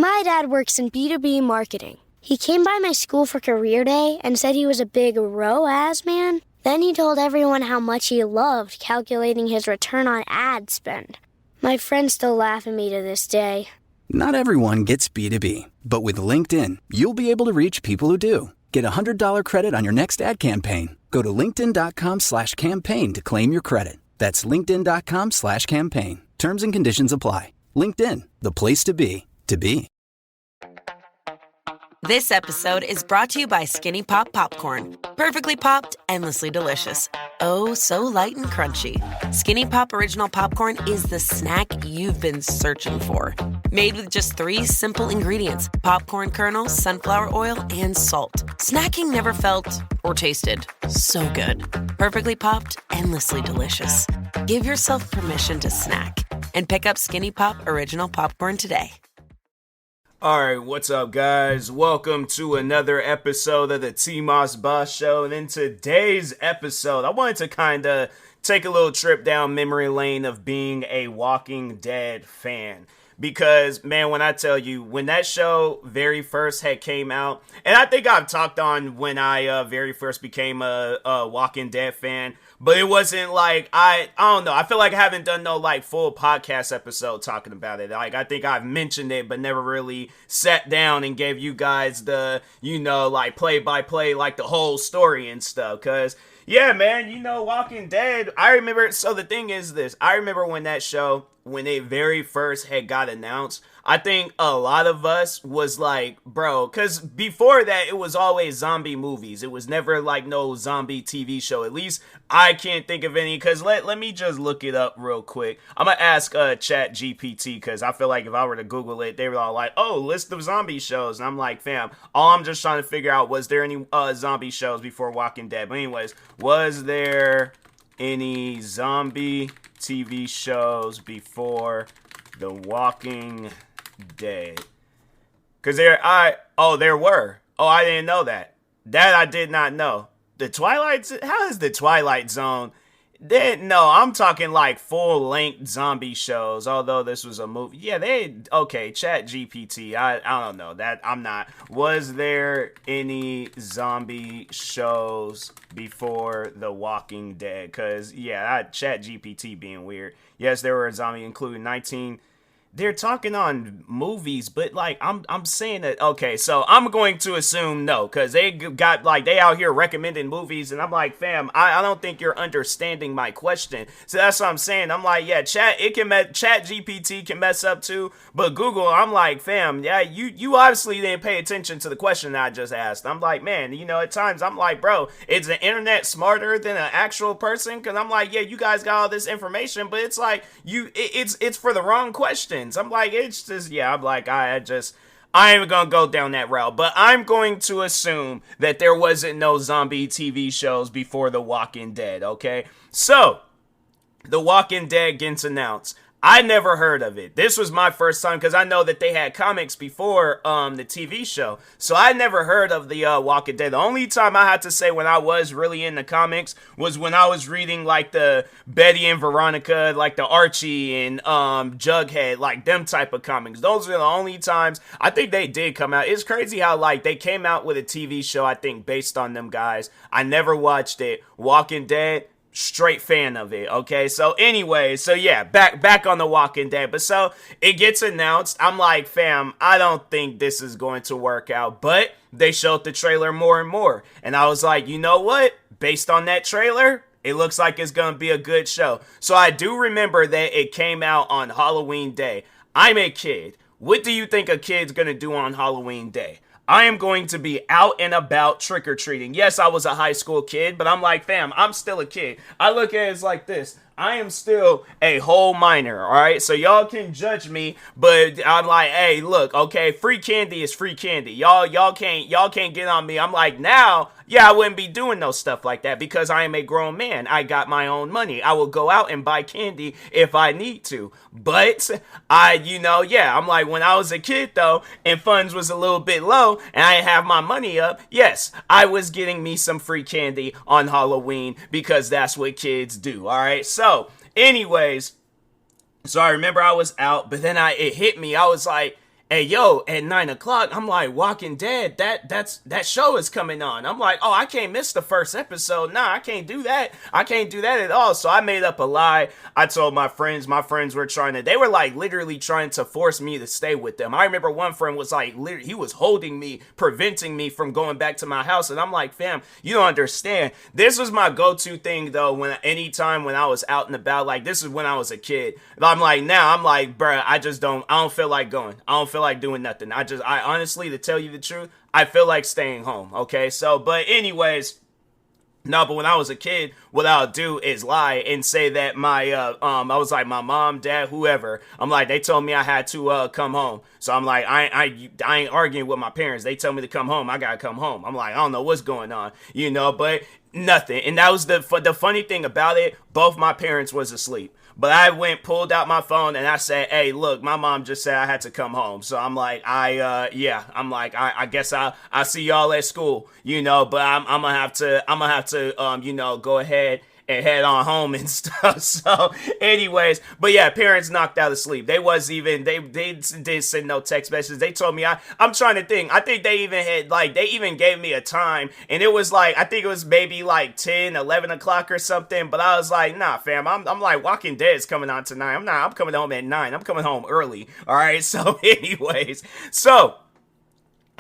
My dad works in B2B marketing. He came by my school for career day and said he was a big ROAS man. Then he told everyone how much he loved calculating his return on ad spend. My friends still laugh at me to this day. Not everyone gets B2B, but with LinkedIn, you'll be able to reach people who do. Get a $100 credit on your next ad campaign. Go to linkedin.com/campaign to claim your credit. That's linkedin.com/campaign. Terms and conditions apply. LinkedIn, the place to be, to be. This episode is brought to you by Skinny Pop Popcorn. Perfectly popped, endlessly delicious. Oh, so light and crunchy. Skinny Pop Original Popcorn is the snack you've been searching for. Made with just 3 simple ingredients: popcorn kernels, sunflower oil, and salt. Snacking never felt or tasted so good. Perfectly popped, endlessly delicious. Give yourself permission to snack and pick up Skinny Pop Original Popcorn today. Alright, what's up guys? Welcome to another episode of the TMossBoss Show, and in today's episode, I wanted to kind of take a little trip down memory lane of being a Walking Dead fan. Because, man, when I tell you, when that show very first had came out, and I think I've talked on when I very first became a Walking Dead fan, but it wasn't like, I don't know, I feel like I haven't done no, like, full podcast episode talking about it. Like, I think I've mentioned it, but never really sat down and gave you guys the, like, play-by-play, like, the whole story and stuff, because, yeah, man, Walking Dead, I remember, so the thing is this, I remember when that show, when it very first had got announced, I think a lot of us was like, bro, because before that, it was always zombie movies. It was never like no zombie TV show. At least I can't think of any, because let me just look it up real quick. I'm going to ask Chat GPT, because I feel like if I were to Google it, they were all like, oh, list of zombie shows. And I'm like, fam, all I'm just trying to figure out, was there any zombie shows before Walking Dead? But anyways, was there any zombie TV shows before The Walking Dead? Because there were. Oh, I didn't know that. That I did not know. How is the Twilight Zone? No, I'm talking like full-length zombie shows, although this was a movie. Yeah, Chat GPT, I don't know, that I'm not. Was there any zombie shows before The Walking Dead? Because, yeah, Chat GPT being weird. Yes, there were a zombie, including 19... They're talking on movies, but like I'm saying that, okay, so I'm going to assume no, because they got like they out here recommending movies, and I'm like, fam, I don't think you're understanding my question. So that's what I'm saying. I'm like, yeah, Chat GPT can mess up too, but Google, I'm like, fam, yeah, you obviously didn't pay attention to the question that I just asked. I'm like, man, at times I'm like, bro, is the internet smarter than an actual person? Because I'm like, yeah, you guys got all this information, but it's like it's for the wrong question. I'm like, it's just, yeah, I'm like, I ain't gonna go down that route, but I'm going to assume that there wasn't no zombie TV shows before The Walking Dead, okay? So, The Walking Dead gets announced. I never heard of it. This was my first time, because I know that they had comics before the TV show. So I never heard of the Walking Dead. The only time I had to say when I was really into comics was when I was reading like the Betty and Veronica, like the Archie and Jughead, like them type of comics. Those are the only times I think they did come out. It's crazy how like they came out with a TV show, I think, based on them guys. I never watched it. Walking Dead, straight fan of it, okay? So anyway, so yeah, back on The Walking Dead. But so it gets announced. I'm like, fam, I don't think this is going to work out. But they showed the trailer more and more, and I was like, you know what? Based on that trailer, it looks like it's gonna be a good show. So I do remember that it came out on Halloween Day. I'm a kid. What do you think a kid's gonna do on Halloween Day? I am going to be out and about trick-or-treating. Yes, I was a high school kid, but I'm like, fam, I'm still a kid. I look at it like this. I am still a whole minor, all right? So y'all can judge me, but I'm like, hey, look, okay, free candy is free candy. Y'all can't get on me. I'm like, now, yeah, I wouldn't be doing no stuff like that because I am a grown man. I got my own money. I will go out and buy candy if I need to. But I'm like, when I was a kid though, and funds was a little bit low and I didn't have my money up, yes, I was getting me some free candy on Halloween because that's what kids do, all right? So, anyways, so I remember I was out, but then it hit me. I was like, hey yo, at 9 o'clock, I'm like, Walking Dead, that show is coming on. I'm like, oh, I can't miss the first episode. Nah, I can't do that. I can't do that at all. So I made up a lie. I told my friends were they were like literally trying to force me to stay with them. I remember one friend was like, literally, he was holding me, preventing me from going back to my house. And I'm like, fam, you don't understand. This was my go-to thing though, anytime when I was out and about, like this is when I was a kid. I'm like, bruh, I don't feel like going. I don't feel like doing nothing. I honestly, to tell you the truth, I feel like staying home. Okay, so, but anyways, no, but when I was a kid, what I'll do is lie and say that I was like, my mom, dad, whoever, I'm like, they told me I had to come home. So I'm like, I ain't arguing with my parents. They tell me to come home. I gotta come home. I'm like, I don't know what's going on, but nothing. And that was the funny thing about it. Both my parents was asleep. But I pulled out my phone and I said, hey, look, my mom just said I had to come home. So I'm like, I guess I'll see y'all at school, but I'm gonna have to, go ahead and head on home and stuff. So anyways, but yeah, parents knocked out of sleep. They didn't send no text messages. They told me, I'm trying to think. I think they even gave me a time, and it was like, I think it was maybe like 10, 11 o'clock or something. But I was like, nah, fam, I'm like, Walking Dead is coming on tonight. I'm coming home at 9. I'm coming home early. All right. So anyways,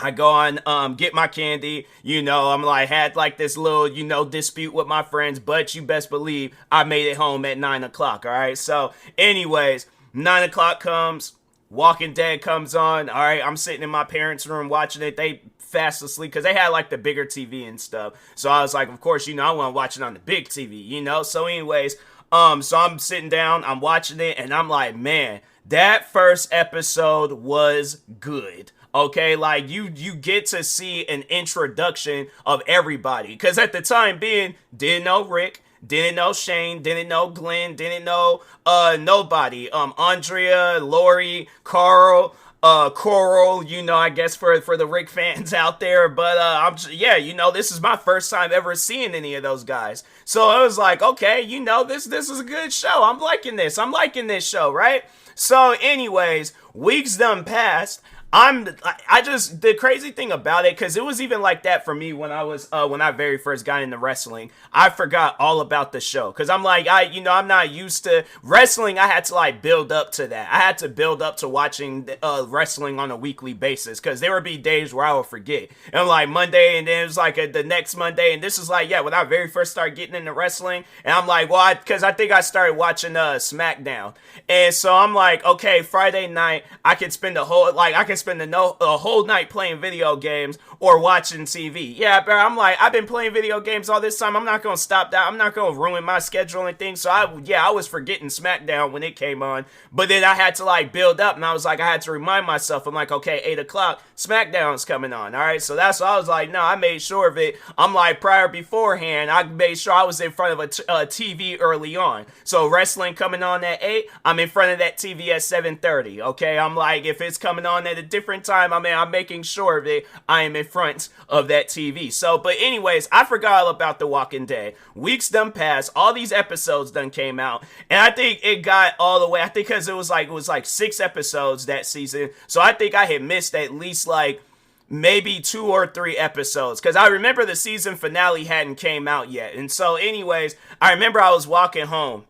I go on, get my candy, I'm like, had like this little, dispute with my friends, but you best believe I made it home at 9 o'clock, all right? So anyways, 9 o'clock comes, Walking Dead comes on, all right? I'm sitting in my parents' room watching it. They fast asleep because they had like the bigger TV and stuff. So I was like, of course, I want to watch it on the big TV, So anyways, so I'm sitting down, I'm watching it, and I'm like, man, that first episode was good. Okay, like you get to see an introduction of everybody. Because at the time being, didn't know Rick, didn't know Shane, didn't know Glenn, didn't know nobody. Andrea, Lori, Carl, Coral, I guess for the Rick fans out there. But this is my first time ever seeing any of those guys. So I was like, okay, this is a good show. I'm liking this show, right? So anyways, weeks done passed. The crazy thing about it, because it was even like that for me when I very first got into wrestling. I forgot all about the show because I'm like, I'm not used to wrestling. I had to like build up to that. I had to build up to watching wrestling on a weekly basis because there would be days where I would forget. And like Monday, and then it was like the next Monday, and this is like, when I very first started getting into wrestling, and I'm like, well, because I think I started watching SmackDown, and so I'm like, okay, Friday night I could spend a whole night playing video games or watching TV. Yeah, but I'm like, I've been playing video games all this time. I'm not going to stop that. I'm not going to ruin my schedule and things. So I was forgetting SmackDown when it came on. But then I had to like build up, and I was like, I had to remind myself. I'm like, okay, 8 o'clock, SmackDown's coming on. All right. So that's why I was like, no, I made sure of it. I'm like, beforehand, I made sure I was in front of a TV early on. So wrestling coming on at 8, I'm in front of that TV at 7:30. Okay. I'm like, if it's coming on at a different time, I'm making sure that I am in front of that TV. So, but anyways, I forgot all about The Walking Dead. Weeks done passed, all these episodes done came out, and I think it got all the way, I think because it was like 6 episodes that season, so I think I had missed at least like maybe 2 or 3 episodes, because I remember the season finale hadn't came out yet. And so anyways, I remember I was walking home.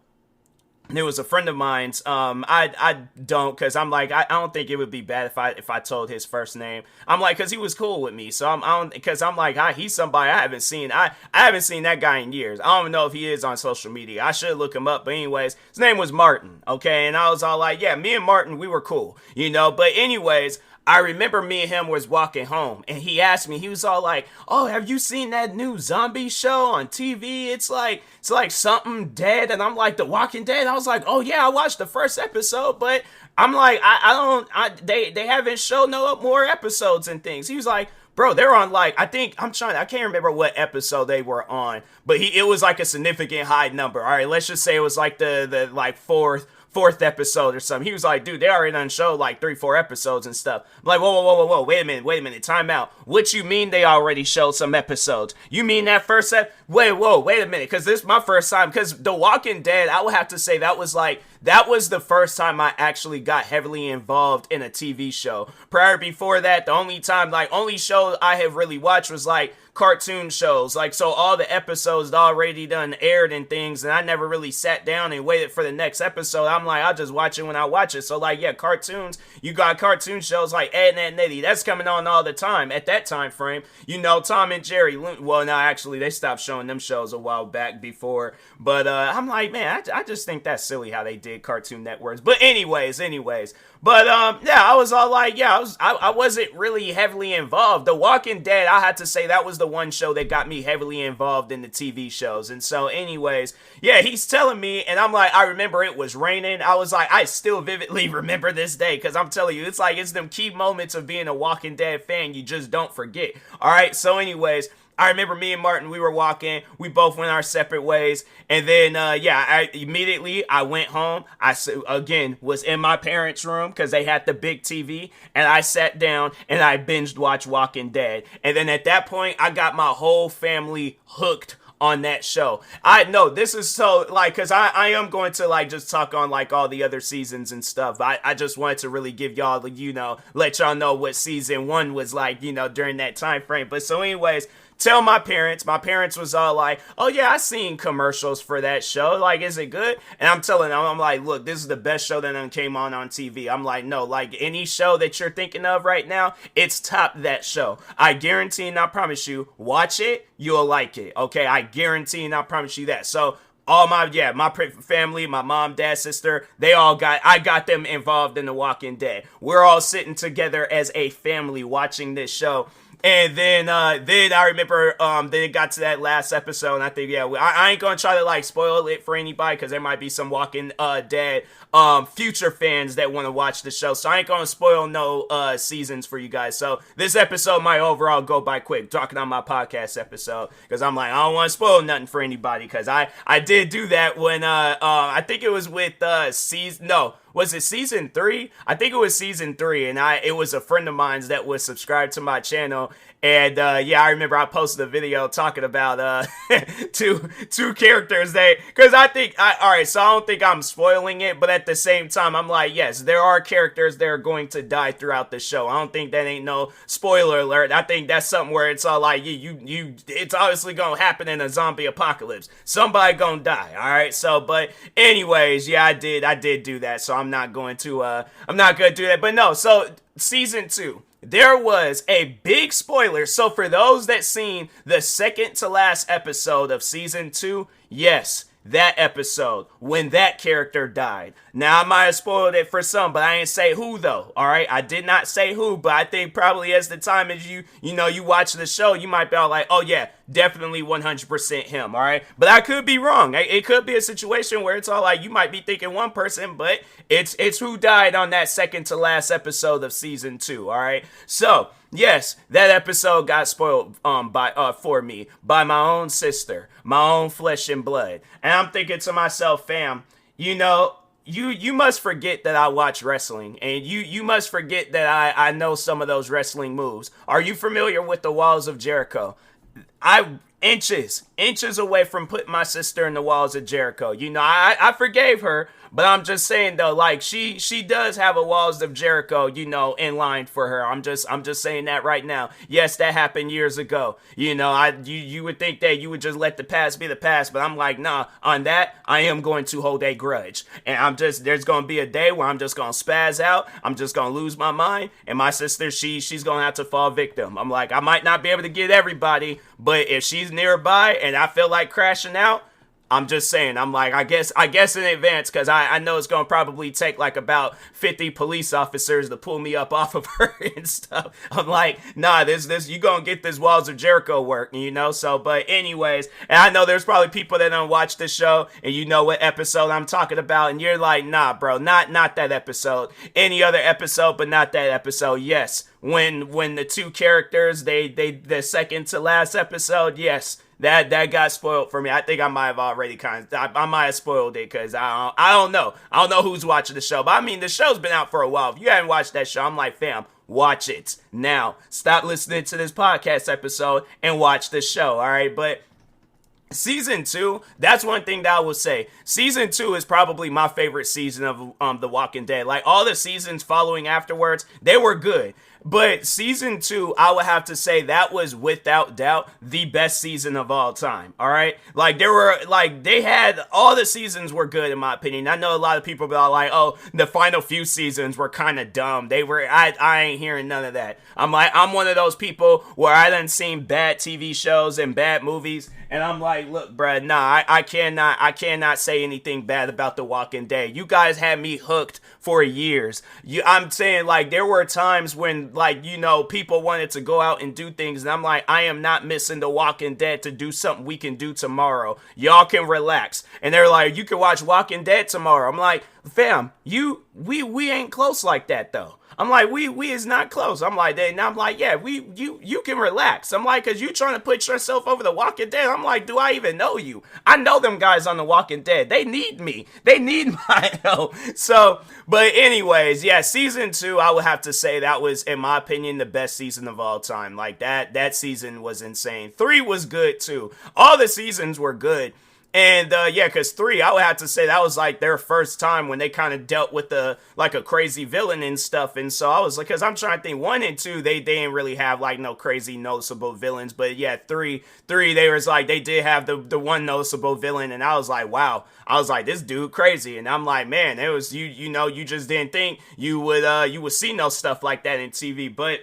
There was a friend of mine's, I don't, because I'm like, I don't think it would be bad if I told his first name. I'm like, because he was cool with me, so because I'm like, he's somebody I haven't seen. I haven't seen that guy in years. I don't even know if he is on social media. I should look him up, but anyways, his name was Martin, okay? And I was all like, yeah, me and Martin, we were cool, but anyways, I remember me and him was walking home, and he asked me, he was all like, oh, have you seen that new zombie show on TV? It's like something dead. And I'm like, The Walking Dead? I was like, oh yeah, I watched the first episode, but I'm like, they haven't shown no more episodes and things. He was like, bro, they're on like, I can't remember what episode they were on, but it was like a significant high number. All right, let's just say it was like the like fourth episode or something. He was like, dude, they already done showed like 3-4 episodes and stuff. I'm like, whoa, wait a minute, time out. What you mean they already showed some episodes? You mean that first wait a minute, because this is my first time, because The Walking Dead, I would have to say that was like that was the first time I actually got heavily involved in a TV show. Before that, the only show I have really watched was like cartoon shows. Like, so all the episodes already done aired and things, and I never really sat down and waited for the next episode. I'm like, I'll just watch it when I watch it. So like, yeah, cartoons, you got cartoon shows like Ed, Edd n Eddy, that's coming on all the time at that time frame. Tom and Jerry, well, no, actually they stopped showing them shows a while back before, but I'm like, man, I just think that's silly how they did Cartoon Networks. But anyways, but yeah, I was all like, yeah, I wasn't really heavily involved. The Walking Dead, I had to say that was the one show that got me heavily involved in the TV shows. And so anyways, yeah, he's telling me, and I'm like, I remember it was raining. I was like, I still vividly remember this day, because I'm telling you, it's them key moments of being a Walking Dead fan you just don't forget. All right, so anyways, I remember me and Martin, we were walking, we both went our separate ways, and then, I immediately went home. I, again, was in my parents' room, because they had the big TV, and I sat down, and I binged watched Walking Dead, and then at that point, I got my whole family hooked on that show. I know this is so, like, because I am going to, like, just talk on, like, all the other seasons and stuff. I just wanted to really give y'all, let y'all know what season 1 was like, during that time frame. But so anyways, tell my parents was all like, oh yeah, I seen commercials for that show, like, is it good? And I'm telling them, I'm like, look, this is the best show that came on TV. I'm like, no, like, any show that you're thinking of right now, it's top that show. I guarantee and I promise you, watch it, you'll like it, okay? I guarantee and I promise you that. So all my family, my mom, dad, sister, I got them involved in The Walking Dead. We're all sitting together as a family watching this show. And then I remember, they got to that last episode, and I think, I ain't gonna try to, like, spoil it for anybody, because there might be some Walking Dead, future fans that want to watch the show, so I ain't gonna spoil no, seasons for you guys. So this episode might overall go by quick, talking on my podcast episode, because I'm like, I don't want to spoil nothing for anybody, because I did do that when, I think it was with, was it season 3? I think it was season 3, and it was a friend of mine that was subscribed to my channel, and I remember I posted a video talking about two characters because alright, so I don't think I'm spoiling it, but at the same time, I'm like, yes, there are characters that are going to die throughout the show. I don't think that ain't no spoiler alert. I think that's something where it's all like, it's obviously gonna happen in a zombie apocalypse. Somebody gonna die, alright? So, but anyways, yeah, I did do that, so I'm not going to do that. But no, so season 2, there was a big spoiler. So for those that seen the second to last episode of season 2, yes, that episode when that character died. Now I might have spoiled it for some, but I ain't say who though. All right, I did not say who, but I think probably as the time as you watch the show, you might be all like, oh yeah, definitely 100% him. All right, but I could be wrong. It could be a situation where it's all like you might be thinking one person, but it's who died on that second to last episode of season 2. All right, so yes, that episode got spoiled for me by my own sister, my own flesh and blood. And I'm thinking to myself, fam, you must forget that I watch wrestling, and you must forget that I know some of those wrestling moves. Are you familiar with the Walls of Jericho? Inches away from putting my sister in the Walls of Jericho. I forgave her, but I'm just saying though, like she does have a Walls of Jericho, in line for her. I'm just saying that right now. Yes, that happened years ago. You would think that you would just let the past be the past, but I'm like, nah, on that, I am going to hold a grudge. And there's going to be a day where I'm just going to spaz out. I'm just going to lose my mind. And my sister, she's going to have to fall victim. I'm like, I might not be able to get everybody, but if she's nearby and I feel like crashing out, I'm just saying, I'm like, I guess in advance, because I know it's going to probably take like about 50 police officers to pull me up off of her and stuff. I'm like, nah, you going to get this Walls of Jericho work, so, but anyways, and I know there's probably people that don't watch this show, and you know what episode I'm talking about, and you're like, nah, bro, not that episode. Any other episode, but not that episode. Yes, when the two characters, the second to last episode, yes, that got spoiled for me. I think I might have already I might have spoiled it, because I don't know. I don't know who's watching the show. But I mean, the show's been out for a while. If you haven't watched that show, I'm like, fam, watch it. Now, stop listening to this podcast episode and watch the show, all right? But Season 2, that's one thing that I will say. Season 2 is probably my favorite season of The Walking Dead. Like, all the seasons following afterwards, they were good. But season 2, I would have to say that was without doubt the best season of all time. All right? Like, all the seasons were good in my opinion. I know a lot of people are like, oh, the final few seasons were kind of dumb. I ain't hearing none of that. I'm one of those people where I done seen bad TV shows and bad movies, and I'm like, look, bruh, nah, I cannot say anything bad about The Walking Dead. You guys had me hooked for years. I'm saying, like, there were times when, like, people wanted to go out and do things, and I'm like, I am not missing The Walking Dead to do something we can do tomorrow. Y'all can relax. And they're like, you can watch Walking Dead tomorrow. I'm like, fam, we ain't close like that, though. I'm like, we is not close. I'm like, yeah, you can relax. I'm like, cause you trying to put yourself over The Walking Dead. I'm like, do I even know you? I know them guys on The Walking Dead. They need me. They need my help. So, but anyways, yeah, season 2, I would have to say that was, in my opinion, the best season of all time. Like that season was insane. 3 was good too. All the seasons were good. And yeah, because 3, I would have to say that was like their first time when they kind of dealt with a crazy villain and stuff. And so I was like, because I'm trying to think, 1 and 2, they didn't really have like no crazy noticeable villains. But yeah, 3, they was like, they did have the one noticeable villain. And I was like, wow. I was like, this dude crazy. And I'm like, man, it was, you just didn't think you would see no stuff like that in TV. But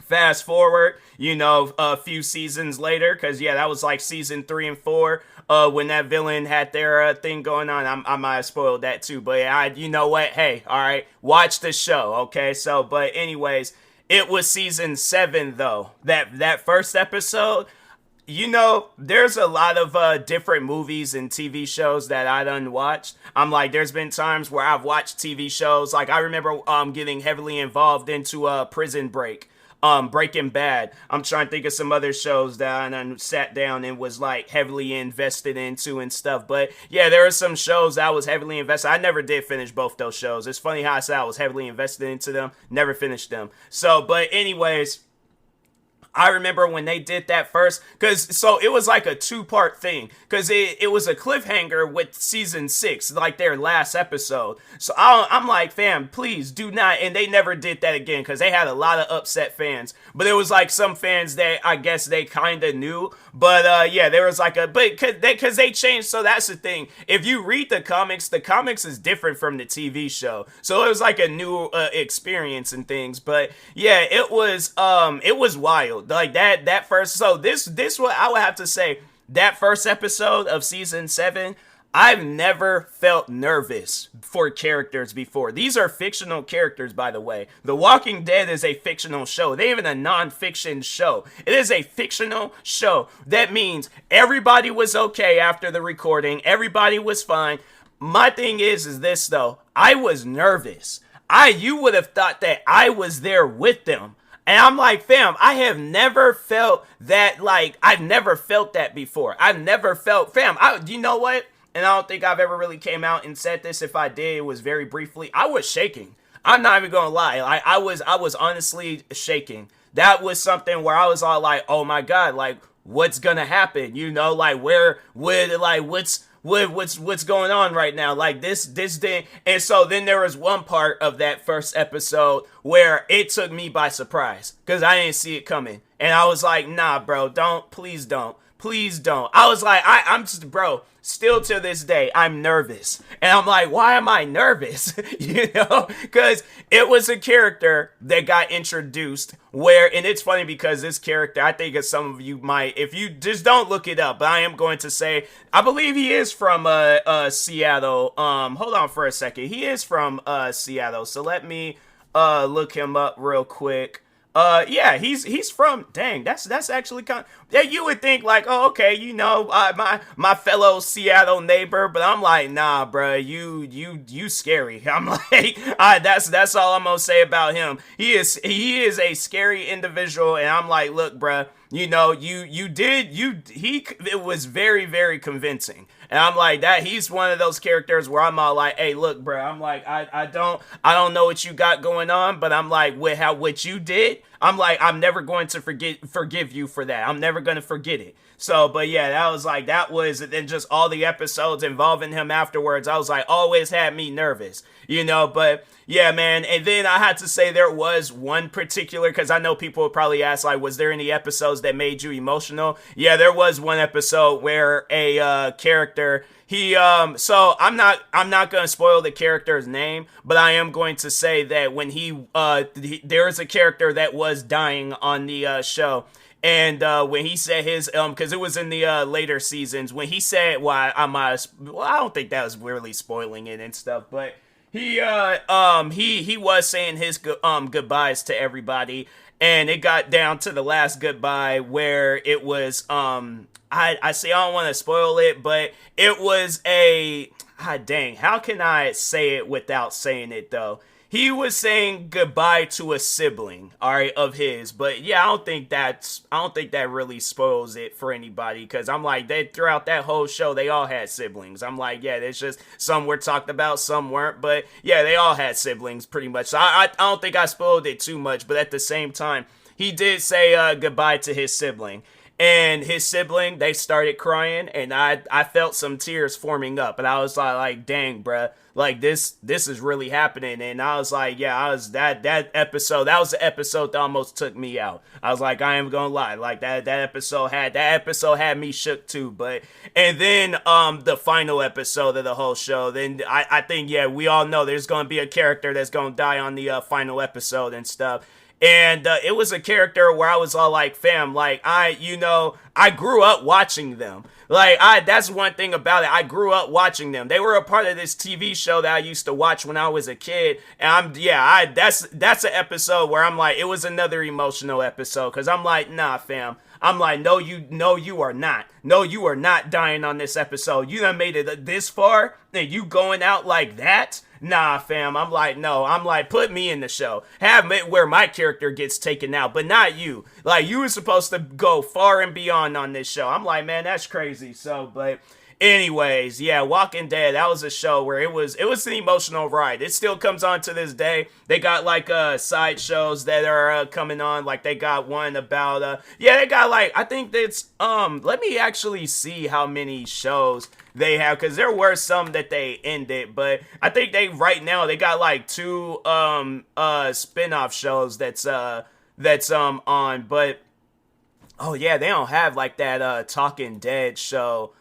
fast forward, a few seasons later, because yeah, that was like season 3 and 4, when that villain had their thing going on. I might have spoiled that too, but you know what? Hey, all right, watch the show, okay? So, but anyways, it was season 7 though. That first episode. There's a lot of different movies and TV shows that I done watched. I'm like, there's been times where I've watched TV shows. Like, I remember getting heavily involved into Prison Break. Breaking Bad. I'm trying to think of some other shows that I done sat down and was like heavily invested into and stuff. But yeah, there are some shows that I was heavily invested. I never did finish both those shows. It's funny how I said I was heavily invested into them, never finished them. So, but anyways, I remember when they did that first, so it was like a 2-part thing, because it was a cliffhanger with season 6, like their last episode. So I'm like, fam, please do not, and they never did that again, because they had a lot of upset fans. But it was like some fans that I guess they kind of knew, but yeah, there was like because they changed. So that's the thing. If you read the comics is different from the TV show. So it was like a new experience and things. But yeah, it was wild. Like that first. So this what I would have to say. That first episode of season 7. I've never felt nervous for characters before. These are fictional characters, by the way. The Walking Dead is a fictional show. They even a non-fiction show. It is a fictional show. That means everybody was okay after the recording. Everybody was fine. My thing is this though. I was nervous. You would have thought that I was there with them. And I'm like, fam, I have never felt that, I've never felt that before. I've never felt, fam, you know what? And I don't think I've ever really came out and said this. If I did, it was very briefly. I was shaking. I'm not even gonna lie. I was honestly shaking. That was something where I was all like, oh my God, what's gonna happen? What's going on right now? This thing. And so then there was one part of that first episode where it took me by surprise, because I didn't see it coming. And I was like, nah, bro, please don't. I was like, I'm just, bro, still to this day, I'm nervous. And I'm like, why am I nervous? Because it was a character that got introduced and it's funny because this character, I think as some of you might, if you just don't look it up, but I am going to say, I believe he is from Seattle. Hold on for a second. He is from Seattle. So let me look him up real quick. Yeah, he's from, dang, that's actually kind of, yeah, you would think oh, okay, my fellow Seattle neighbor, but I'm like, nah, bro, you scary. I'm like, that's all I'm gonna say about him. He is a scary individual, and I'm like, look, bro, it was very, very convincing. And I'm like, that he's one of those characters where I'm all like, hey, look, bro, I'm like, I don't know what you got going on, but I'm like, with what you did, I'm like, I'm never going to forgive you for that. I'm never going to forget it. So, but yeah, that was, then just all the episodes involving him afterwards, I was like, always had me nervous, but yeah, man. And then I had to say there was one particular, because I know people would probably ask, like, was there any episodes that made you emotional? Yeah, there was one episode where a character, so I'm not going to spoil the character's name, but I am going to say that when there is a character that was dying on the show. And when he said his, because it was in the later seasons, when he said, I don't think that was really spoiling it and stuff, but he was saying his goodbyes to everybody, and it got down to the last goodbye where it was I say I don't want to spoil it, but it was dang, how can I say it without saying it though? He was saying goodbye to a sibling, all right, of his. But yeah, I don't think that really spoils it for anybody, because I'm like, throughout that whole show, they all had siblings. I'm like, yeah, there's just some were talked about, some weren't, but yeah, they all had siblings pretty much. So I don't think I spoiled it too much, but at the same time, he did say goodbye to his sibling. And his sibling, they started crying, and I felt some tears forming up, and I was like, dang, bruh, like this is really happening. And I was like, yeah, that episode, that was the episode that almost took me out. I was like, I ain't gonna lie, like that episode had me shook too. But and then the final episode of the whole show, then I think, yeah, we all know there's gonna be a character that's gonna die on the final episode and stuff. And it was a character where I was all like, fam, like, I grew up watching them. Like, that's one thing about it. I grew up watching them. They were a part of this TV show that I used to watch when I was a kid. And that's an episode where I'm like, it was another emotional episode. Cause I'm like, nah, fam. I'm like, no, you are not. No, you are not dying on this episode. You done made it this far, and you going out like that? Nah, fam. I'm like, no. I'm like, put me in the show. Have it where my character gets taken out, but not you. Like, you were supposed to go far and beyond on this show. I'm like, man, that's crazy. So, but anyways, yeah, Walking Dead, that was a show where it was an emotional ride. It still comes on to this day. They got like side shows that are coming on. Like they got one about they got like, I think that's let me actually see how many shows they have, because there were some that they ended, but I think right now they got like 2 spin-off shows that's on. But oh yeah, they don't have like that Talking Dead show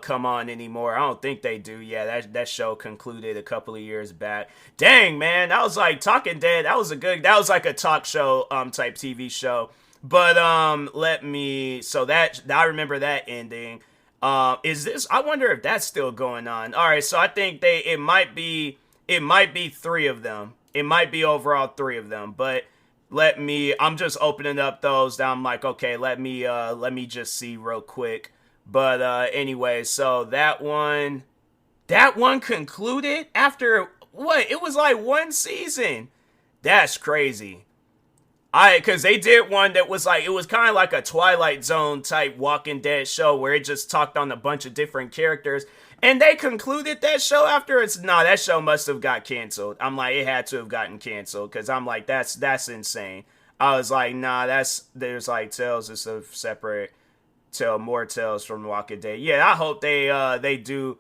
come on anymore. I don't think they do. Yeah, that show concluded a couple of years back. Dang, man, that was like Talking Dead. That was like a talk show type TV show. But I remember that ending. I wonder if that's still going on. All right, so I think it might be 3 of them. It might be overall 3 of them, but I'm just opening up those that I'm like, okay, let me just see real quick. But anyway, so that one concluded after what? It was like 1 season. That's crazy. Because they did one that was like, it was kind of like a Twilight Zone type Walking Dead show where it just talked on a bunch of different characters. And they concluded that show after that show must have got canceled. I'm like, it had to have gotten canceled, because I'm like, that's insane. I was like, nah, there's like Tales is a separate more Tales from Walking Dead. Yeah, I hope they do.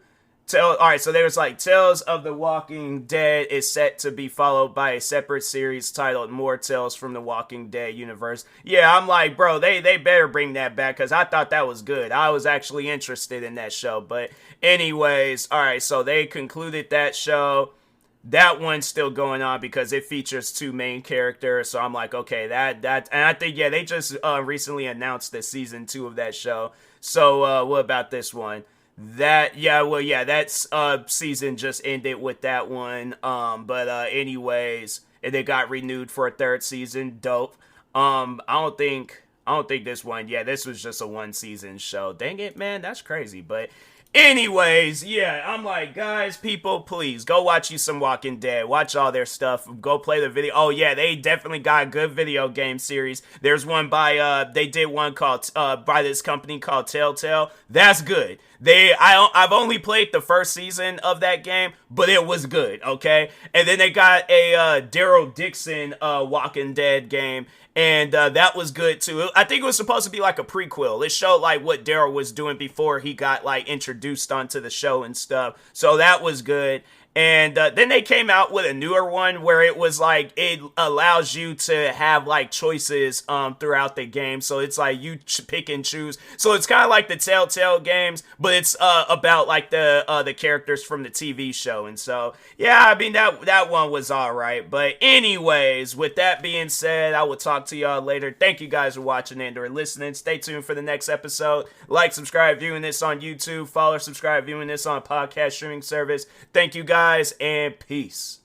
Alright, so there's like Tales of the Walking Dead is set to be followed by a separate series titled More Tales from the Walking Dead universe. Yeah, I'm like, bro, they better bring that back, because I thought that was good. I was actually interested in that show. But anyways, alright, so they concluded that show. That one's still going on because it features 2 main characters. So I'm like, okay, that and I think, yeah, they just recently announced the season 2 of that show. So what about this one? That season just ended with that one. But anyways, and they got renewed for a 3rd season. Dope. I don't think this one. Yeah, this was just a 1 season show. Dang it, man, that's crazy. But Anyways, yeah, I'm like, guys, people, please go watch you some Walking Dead. Watch all their stuff. Go play the video. Oh yeah, they definitely got a good video game series. There's one they did one called by this company called Telltale. That's good. I've only played the first season of that game, but it was good. Okay, and then they got a Daryl Dixon Walking Dead game. And that was good too. I think it was supposed to be like a prequel. It showed like what Daryl was doing before he got like introduced onto the show and stuff. So that was good. And then they came out with a newer one where it was like it allows you to have like choices throughout the game. So it's like you pick and choose. So it's kind of like the Telltale games, but it's about like the characters from the TV show. And so yeah, I mean that one was all right. But anyways, with that being said, I will talk to y'all later. Thank you guys for watching and or listening. Stay tuned for the next episode. Like, subscribe, viewing this on YouTube. Follow, subscribe, viewing this on a podcast streaming service. Thank you guys, and peace.